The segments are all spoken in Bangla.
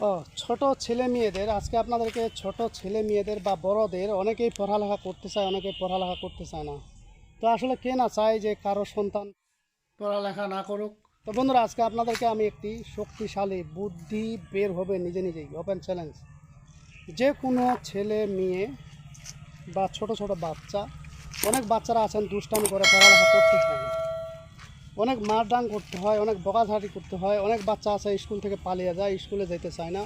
ও ছোট ছেলে মেয়েদের আজকে আপনাদেরকে ছোট ছেলে মেয়েদের বা বড়দের অনেকেই পড়ালেখা করতে চায়, অনেকেই পড়ালেখা করতে চায় না। তো আসলে কে না চায় যে কারো সন্তান পড়ালেখা না করুক? তো বন্ধুরা, আজকে আপনাদেরকে আমি একটি শক্তিশালী বুদ্ধি বের হবে নিজে নিজেই, ওপেন চ্যালেঞ্জ। যে কোনো ছেলে মেয়ে বা ছোট ছোট বাচ্চা, অনেক বাচ্চারা আছেন দুষ্টামি করে পড়ালেখা করতে চায় না, অনেক মারডাং করতে হয়, অনেক বকাঝাটি করতে হয়, অনেক বাচ্চা আছে স্কুল থেকে পালিয়ে যায়, স্কুলে যেতে চায় না।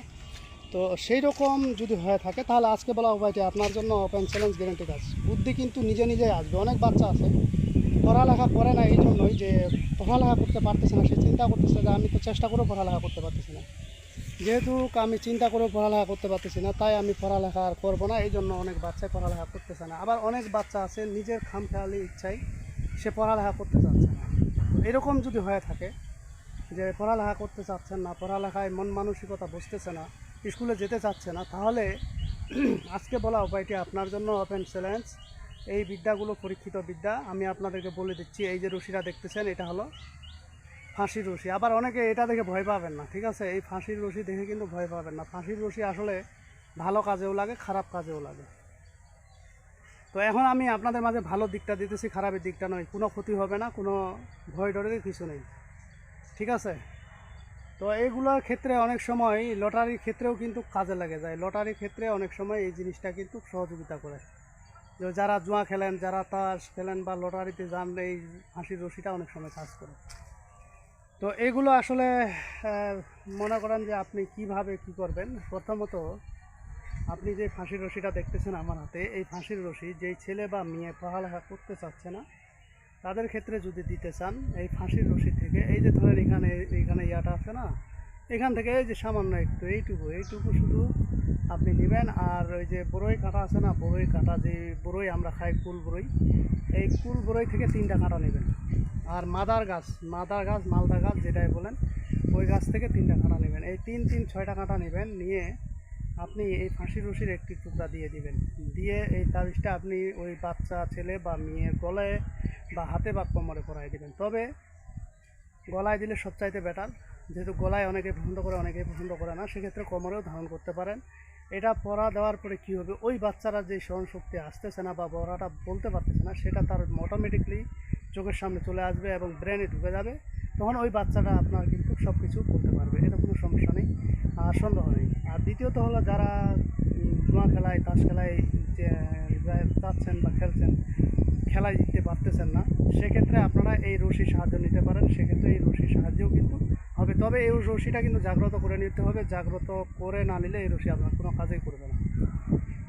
তো সেই রকম যদি হয়ে থাকে তাহলে আজকে বলা উপায়টি আপনার জন্য ওপেন চ্যালেঞ্জ গ্যারেন্টি কাজ। বুদ্ধি কিন্তু নিজে নিজেই আসবে। অনেক বাচ্চা আছে পড়ালেখা করে না এই জন্যই যে পড়ালেখা করতে পারতেছে না, সে চিন্তা করতেছে যে আমি তো চেষ্টা করেও পড়ালেখা করতে পারতেছি না, যেহেতু আমি চিন্তা করেও পড়ালেখা করতে পারতেছি না তাই আমি পড়ালেখা আর করবো না, এই জন্য অনেক বাচ্চাই পড়ালেখা করতেছে না। আবার অনেক বাচ্চা আছে নিজের খামখেয়ালি ইচ্ছায় সে পড়ালেখা করতে চাচ্ছে না। এরকম যদি হয়ে থাকে যে পড়ালেখা করতে চাচ্ছেন না, পড়ালেখায় মন মানসিকতা বুঝতেছে না, স্কুলে যেতে চাচ্ছে না, তাহলে আজকে বলা উপায়টি আপনার জন্য ওপেন চ্যালেঞ্জ। এই বিদ্যাগুলো পরীক্ষিত বিদ্যা, আমি আপনাদেরকে বলে দিচ্ছি। এই যে রশিটা দেখতেছেন, এটা হলো ফাঁসির রশি। আবার অনেকে এটা দেখে ভয় পাবেন না, ঠিক আছে? এই ফাঁসির রশি দেখে কিন্তু ভয় পাবেন না। ফাঁসির রশি আসলে ভালো কাজেও লাগে, খারাপ কাজেও লাগে। তো এখন আমি আপনাদের মাঝে ভালো দিকটা দিতেছি, খারাপের দিকটা নয়। কোনো ক্ষতি হবে না, কোনো ভয় ডরের কিছু নেই, ঠিক আছে? তো এইগুলোর ক্ষেত্রে অনেক সময় লটারির ক্ষেত্রেও কিন্তু কাজে লাগে যায়। লটারির ক্ষেত্রে অনেক সময় এই জিনিসটা কিন্তু সহযোগিতা করে। যে যারা জুয়া খেলেন, যারা তাস খেলেন বা লটারিতে যান, এই ফাঁসির রশিটা অনেক সময় কাজ করে। তো এগুলো আসলে মনে করেন যে আপনি কিভাবে কি করবেন। প্রথমত আপনি যে ফাঁসির রশিটা দেখতেছেন আমার হাতে, এই ফাঁসির রশি যেই ছেলে বা মেয়ে পড়ালেখা করতে চাচ্ছে না তাদের ক্ষেত্রে যদি দিতে চান, এই ফাঁসির রশি থেকে এই যে ধরেন এখানে এইখানে ইয়াটা আছে না, এখান থেকে এই যে সামান্য একটু এইটুকু এইটুকু শুধু আপনি নেবেন। আর ওই যে বড়ই কাঁটা আছে না, বড়ই কাঁটা, যে বড়ই আমরা খাই কুল বড়ই, এই কুল বড়ই থেকে 3টা কাঁটা নেবেন। আর মাদার গাছ মালদা গাছ যেটাই বলেন, ওই গাছ থেকে 3টা কাঁটা নেবেন। এই 6টা কাঁটা নেবেন, নিয়ে আপনি এই ফাঁসির রশির একটি টুকরা দিয়ে দিবেন। দিয়ে এই তাবিজটা আপনি ওই বাচ্চা ছেলে বা মেয়ের গলায় বা হাতে বা কোমরে পরাই দিবেন। তবে গলায় দিলে সবচাইতে বেটার, যেহেতু গলায় অনেকে পছন্দ করে, অনেকে পছন্দ করে না, সেক্ষেত্রে কোমরেও ধারণ করতে পারেন। এটা পরা দেওয়ার পরে কী হবে, ওই বাচ্চারা যে স্মরণশক্তি আসতেছে না বা বড়াটা বলতে পারতেছে না, সেটা তার অটোমেটিকলি চোখের সামনে চলে আসবে এবং ব্রেনে ঢুকে যাবে। তখন ওই বাচ্চাটা আপনার কিন্তু সব কিছু বলতে পারবে, এটা কোনো সমস্যা নেই, আর সন্দেহ নেই। আর দ্বিতীয়ত হলো যারা জুয়া খেলায়, তাস খেলায় যে যাচ্ছেন বা খেলছেন, খেলায় জিততে পারতেছেন না, সেক্ষেত্রে আপনারা এই রশির সাহায্য নিতে পারেন। সেক্ষেত্রে এই রশির সাহায্যেও কিন্তু হবে, তবে এই রশিটা কিন্তু জাগ্রত করে নিতে হবে। জাগ্রত করে না নিলে এই রশি আপনার কোনো কাজেই করবে না,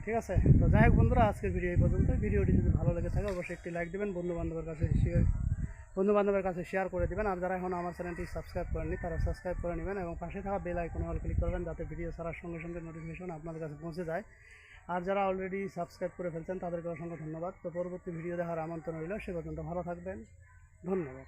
ঠিক আছে? তো যাই হোক বন্ধুরা, আজকের ভিডিও এই পর্যন্ত। ভিডিওটি যদি ভালো লেগে থাকে অবশ্যই একটি লাইক দেবেন, বন্ধু বান্ধবের কাছে শেয়ার করে দেবেন। আর যারা এখন আমার চ্যানেলটি সাবস্ক্রাইব করেননি তারা সাবস্ক্রাইব করে নেবেন এবং পাশে থাকা বেল আইকনে অল ক্লিক করবেন, যাতে ভিডিও ছাড়ার সঙ্গে সঙ্গে নোটিফিকেশন আপনাদের কাছে পৌঁছে যায়। আর যারা অলরেডি সাবস্ক্রাইব করে ফেলছেন তাদেরকে অসংখ্য ধন্যবাদ। তো পরবর্তী ভিডিও দেখার আমন্ত্রণ রইল। সে পর্যন্ত ভালো থাকবেন, ধন্যবাদ।